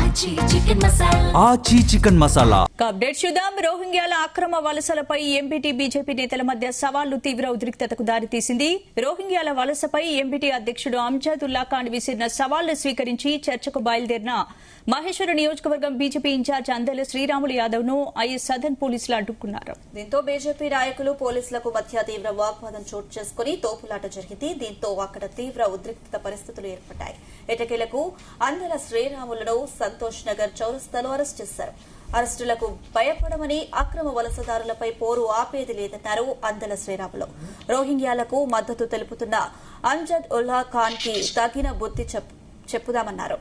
ఆచి chicken masala. Update చూద్దాం. రోహింగ్యాల అక్రమ వలసలపై ఎంపీటీ బీజేపీ నేతల మధ్య సవాళ్లు తీవ్ర ఉద్రిక్తతకు దారితీసింది. రోహింగ్యాల వలసపై ఎంపీటీ అధ్యక్షుడు అంజదుల్లా ఖాన్ విసిరిన సవాళ్లు స్వీకరించి చర్చకు బయలుదేరిన మహేశ్వర నియోజకవర్గం బీజేపీ ఇన్ఛార్జ్ అందెల శ్రీరాములు యాదవ్ ను ఐఎస్ సదన్ పోలీసులు అడ్డుకున్నారు. దీంతో బీజేపీ నాయకులు పోలీసులకు మధ్య తీవ్ర వాగ్వాదం చోటు చేసుకుని తోపులాట జరిగింది. దీంతో అక్కడ తీవ్ర ఉద్రిక్త పరిస్థితులు ఏర్పడ్డాయి. ఎటకేలకు అందెల శ్రీరాములను సంతోష్ నగర్ చౌరస్తాలో అరెస్ట్ చేశారు. అరెస్టులకు భయపడమని అక్రమ వలసదారులపై పోరు ఆపేది లేదన్నారు అందెల శ్రీరాములు. రోహింగ్యాలకు మద్దతు తెలుపుతున్న అంజద్ ఉల్లా ఖాన్ కి తగిన బుద్ధి చెప్పుదామన్నారు.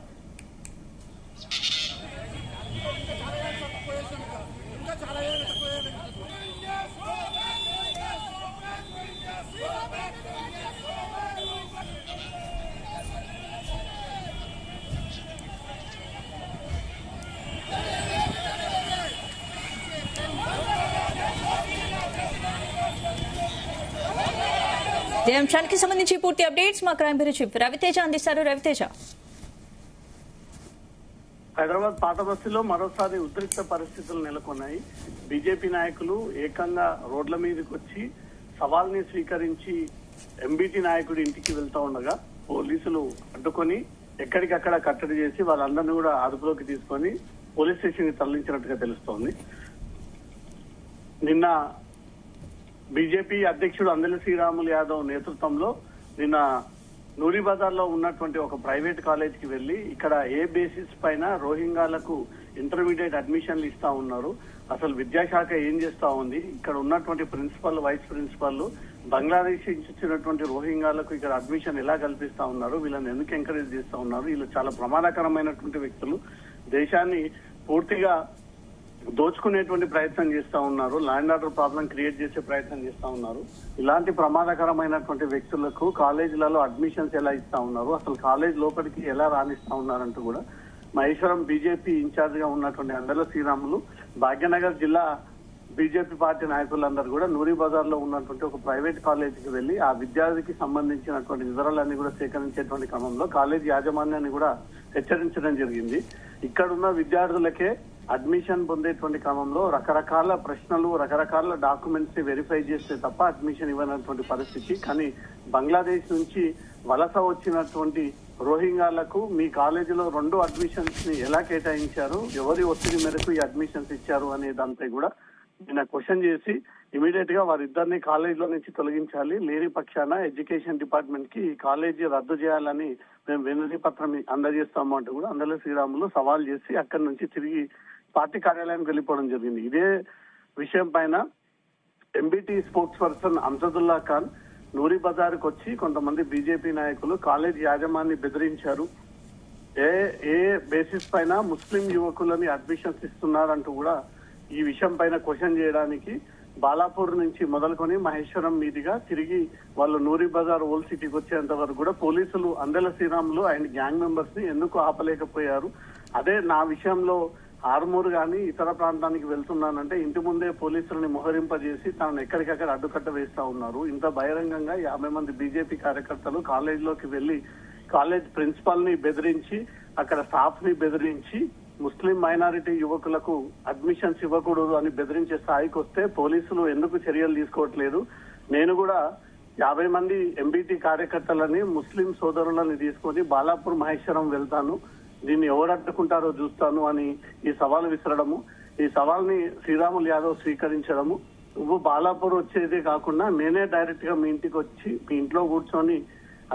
ఈ అంశానికి సంబంధించి పూర్తి అప్డేట్స్ మా క్రైమ్ బ్యూరో చీఫ్ రవితేజ అందిస్తారు. రవితేజ, హైదరాబాద్ పాత బస్తీలో మరోసారి ఉద్రిక్త పరిస్థితులు నెలకొన్నాయి. బీజేపీ నాయకులు ఏకంగా రోడ్ల మీదకి వచ్చి సవాల్ని స్వీకరించి ఎంబీటీ నాయకుడి ఇంటికి వెళ్తా ఉండగా పోలీసులు అడ్డుకొని ఎక్కడికక్కడ కట్టడి చేసి వాళ్ళందరినీ కూడా అదుపులోకి తీసుకొని పోలీస్ స్టేషన్ కి తరలించినట్టుగా తెలుస్తోంది. నిన్న బీజేపీ అధ్యక్షుడు అందెల శ్రీరాములు యాదవ్ నేతృత్వంలో నిన్న నూరి బజార్ లో ఉన్నటువంటి ఒక ప్రైవేట్ కాలేజ్ కి వెళ్లి ఇక్కడ ఏ బేసిస్ పైన రోహింగ్యాలకు ఇంటర్మీడియట్ అడ్మిషన్లు ఇస్తా ఉన్నారు, అసలు విద్యాశాఖ ఏం చేస్తా ఉంది, ఇక్కడ ఉన్నటువంటి ప్రిన్సిపల్ వైస్ ప్రిన్సిపల్ బంగ్లాదేశ్ నుంచి వచ్చినటువంటి రోహింగ్యాలకు ఇక్కడ అడ్మిషన్ ఎలా కల్పిస్తా ఉన్నారు, వీళ్ళని ఎందుకు ఎంకరేజ్ చేస్తా ఉన్నారు, వీళ్ళు చాలా ప్రమాదకరమైనటువంటి వ్యక్తులు, దేశాన్ని పూర్తిగా దోచుకునేటువంటి ప్రయత్నం చేస్తా ఉన్నారు, ల్యాండ్ ఆర్డర్ ప్రాబ్లం క్రియేట్ చేసే ప్రయత్నం చేస్తా ఉన్నారు, ఇలాంటి ప్రమాదకరమైనటువంటి వ్యక్తులకు కాలేజీలలో అడ్మిషన్స్ ఎలా ఇస్తా ఉన్నారు, అసలు కాలేజ్ లోపలికి ఎలా రాణిస్తా ఉన్నారంటూ కూడా మహేశ్వరం బీజేపీ ఇన్ఛార్జ్ గా ఉన్నటువంటి అందెల శ్రీరాములు భాగ్యనగర్ జిల్లా బీజేపీ పార్టీ నాయకులందరూ కూడా నూరి బజార్ లో ఉన్నటువంటి ఒక ప్రైవేట్ కాలేజీకి వెళ్లి ఆ విద్యార్థికి సంబంధించినటువంటి వివరాలన్నీ కూడా సేకరించేటువంటి క్రమంలో కాలేజీ యాజమాన్యాన్ని కూడా హెచ్చరించడం జరిగింది. ఇక్కడున్న విద్యార్థులకే అడ్మిషన్ పొందేటువంటి క్రమంలో రకరకాల ప్రశ్నలు రకరకాల డాక్యుమెంట్స్ ని వెరిఫై చేస్తే తప్ప అడ్మిషన్ ఇవ్వనటువంటి పరిస్థితి. కానీ బంగ్లాదేశ్ నుంచి వలస వచ్చినటువంటి రోహింగ్యాలకు మీ కాలేజీలో 2 అడ్మిషన్స్ ని ఎలా కేటాయించారు, ఎవరి ఒత్తిడి మేరకు ఈ అడ్మిషన్స్ ఇచ్చారు అనే దానిపై కూడా నిన్న క్వశ్చన్ చేసి ఇమీడియట్ గా వారిద్దరిని కాలేజీలో నుంచి తొలగించాలి, లేని పక్షాన ఎడ్యుకేషన్ డిపార్ట్మెంట్ కి ఈ కాలేజీ రద్దు చేయాలని మేము వినతి పత్రం అందజేస్తాము అంటూ కూడా అందెల శ్రీరాములు సవాల్ చేసి అక్కడి నుంచి తిరిగి పార్టీ కార్యాలయానికి వెళ్ళిపోవడం జరిగింది. ఇదే విషయం పైన ఎంబీటీ స్పోక్స్ పర్సన్ అంజదుల్లా ఖాన్ నూరి బజార్ కు వచ్చి కొంతమంది బీజేపీ నాయకులు కాలేజ్ యాజమాన్ని బెదిరించారు, ఏ బేసిస్ పైన ముస్లిం యువకులని అడ్మిషన్స్ ఇస్తున్నారంటూ కూడా ఈ విషయం పైన క్వశ్చన్ చేయడానికి బాలాపూర్ నుంచి మొదలుకొని మహేశ్వరం మీదుగా తిరిగి వాళ్ళు నూరి బజార్ ఓల్డ్ సిటీకి వచ్చేంత వరకు కూడా పోలీసులు Andela Sriramulu and gang members ని ఎందుకు ఆపలేకపోయారు, అదే నా విషయంలో ఆర్మూర్ గాని ఇతర ప్రాంతానికి వెళ్తున్నానంటే ఇంటి ముందే పోలీసులని మోహరింపజేసి తనను ఎక్కడికక్కడ అడ్డుకట్ట వేస్తా ఉన్నారు. ఇంత బహిరంగంగా 50 మంది బీజేపీ కార్యకర్తలు కాలేజీలోకి వెళ్లి కాలేజ్ ప్రిన్సిపాల్ ని బెదిరించి అక్కడ స్టాఫ్ ని బెదిరించి ముస్లిం మైనారిటీ యువకులకు అడ్మిషన్స్ ఇవ్వకూడదు అని బెదిరించే స్థాయికి వస్తే పోలీసులు ఎందుకు చర్యలు తీసుకోవట్లేదు, నేను కూడా 50 మంది ఎంబీటీ కార్యకర్తలని ముస్లిం సోదరులని తీసుకొని బాలాపూర్ మహేశ్వరం వెళ్తాను, దీన్ని ఎవరు అడ్డుకుంటారో చూస్తాను అని ఈ సవాల్ విసరడము, ఈ సవాల్ని శ్రీరాములు యాదవ్ స్వీకరించడము, నువ్వు బాలాపూర్ వచ్చేదే కాకుండా నేనే డైరెక్ట్ గా మీ ఇంటికి వచ్చి మీ ఇంట్లో కూర్చొని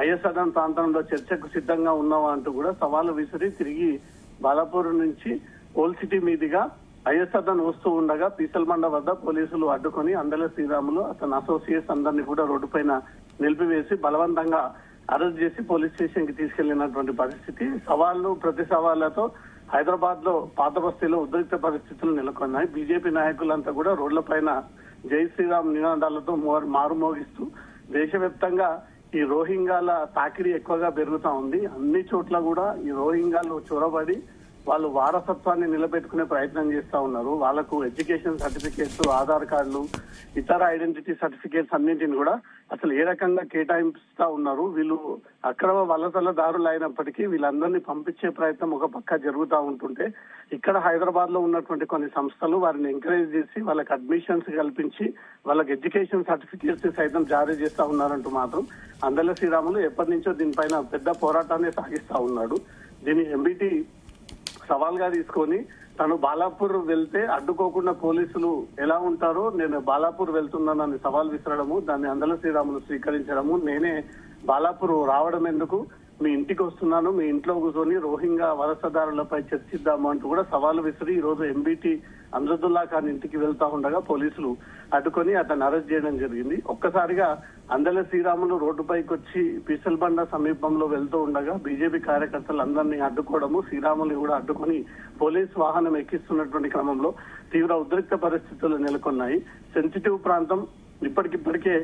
ఐఎస్ఆర్ఎం ప్రాంతంలో చర్చకు సిద్ధంగా ఉన్నావా అంటూ కూడా సవాలు విసిరి తిరిగి బాలాపూర్ నుంచి ఓల్డ్ సిటీ మీదుగా ఐఎస్ఆర్ఎం వస్తూ ఉండగా పీసల్మండ వద్ద పోలీసులు అడ్డుకొని అందెల శ్రీరాములు అతని అసోసియేట్స్ అందరినీ కూడా రోడ్డు పైన నిలిపివేసి బలవంతంగా అరెస్ట్ చేసి పోలీస్ స్టేషన్ కి తీసుకెళ్లినటువంటి పరిస్థితి. సవాళ్లు ప్రతి సవాళ్లతో హైదరాబాద్ లో పాత బస్తీలో ఉద్రిక్త పరిస్థితులు నెలకొన్నాయి. బీజేపీ నాయకులంతా కూడా రోడ్ల పైన జై శ్రీరామ్ నినాదాలతో మారుమోగిస్తూ దేశవ్యాప్తంగా ఈ రోహింగ్యాల తాకిడి ఎక్కువగా పెరుగుతా ఉంది. అన్ని చోట్ల కూడా ఈ రోహింగ్యాలు చొరబడి వాళ్ళు వారసత్వాన్ని నిలబెట్టుకునే ప్రయత్నం చేస్తా ఉన్నారు. వాళ్ళకు ఎడ్యుకేషన్ సర్టిఫికేట్స్, ఆధార్ కార్డులు, ఇతర ఐడెంటిటీ సర్టిఫికేట్స్ అన్నింటిని కూడా అసలు ఏ రకంగా కేటాయిస్తా ఉన్నారు. వీళ్ళు అక్రమ వలసలదారులు అయినప్పటికీ వీళ్ళందరినీ పంపించే ప్రయత్నం ఒక పక్క జరుగుతూ ఉంటుంటే, ఇక్కడ హైదరాబాద్ లో ఉన్నటువంటి కొన్ని సంస్థలు వారిని ఎంకరేజ్ చేసి వాళ్ళకి అడ్మిషన్స్ కల్పించి వాళ్ళకి ఎడ్యుకేషన్ సర్టిఫికేట్స్ సైతం జారీ చేస్తా ఉన్నారంటూ మాత్రం అందెల శ్రీరాములు ఎప్పటి నుంచో దీనిపైన పెద్ద పోరాటాన్ని సాగిస్తా ఉన్నాడు. దీని ఎంబీటీ సవాల్గా తీసుకొని తను బాలాపూర్ వెళ్తే అడ్డుకోకుండా పోలీసులు ఎలా ఉంటారో, నేను బాలాపూర్ వెళ్తున్నానని సవాల్ విసరడము, దాన్ని అందెల శ్రీరాములు స్వీకరించడము, నేనే బాలాపూర్ రావడం ఎందుకు, మీ ఇంటికి వస్తున్నాను, మీ ఇంట్లో కూర్చొని రోహింగ్యా వలసదారులపై చర్చిద్దాము అంటూ కూడా సవాలు విసిరి ఈ రోజు ఎంబీటీ అమ్జదుల్లా ఖాన్ ఇంటికి వెళ్తా ఉండగా పోలీసులు అడ్డుకొని అతన్ని అరెస్ట్ చేయడం జరిగింది. ఒక్కసారిగా అందెల శ్రీరాములు రోడ్డుపైకి వచ్చి పీసల్బండ సమీపంలో వెళ్తూ ఉండగా బీజేపీ కార్యకర్తలు అందరినీ అడ్డుకోవడము, శ్రీరాములు కూడా అడ్డుకొని పోలీసు వాహనం ఎక్కిస్తున్నటువంటి క్రమంలో తీవ్ర ఉద్రిక్త పరిస్థితులు నెలకొన్నాయి. సెన్సిటివ్ ప్రాంతం, ఇప్పటికిప్పటికే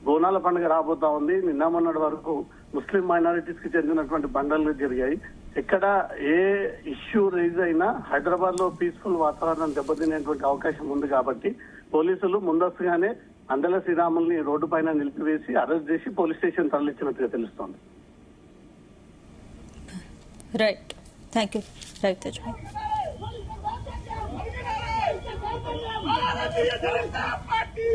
బోనాల పండుగ రాబోతా ఉంది. నిన్న మొన్నటి వరకు ముస్లిం మైనారిటీస్ కి చెందినటువంటి బండలు జరిగాయి. ఎక్కడ ఏ ఇష్యూ రైజ్ అయినా హైదరాబాద్ లో పీస్ఫుల్ వాతావరణం దెబ్బతినేటువంటి అవకాశం ఉంది కాబట్టి పోలీసులు ముందస్తుగానే అందెల శ్రీరాముల్ని రోడ్డు పైన నిలిపివేసి అరెస్ట్ చేసి పోలీస్ స్టేషన్ తరలించినట్టుగా తెలుస్తోంది. Right, thank you Ravitej. Bharatiya Janata party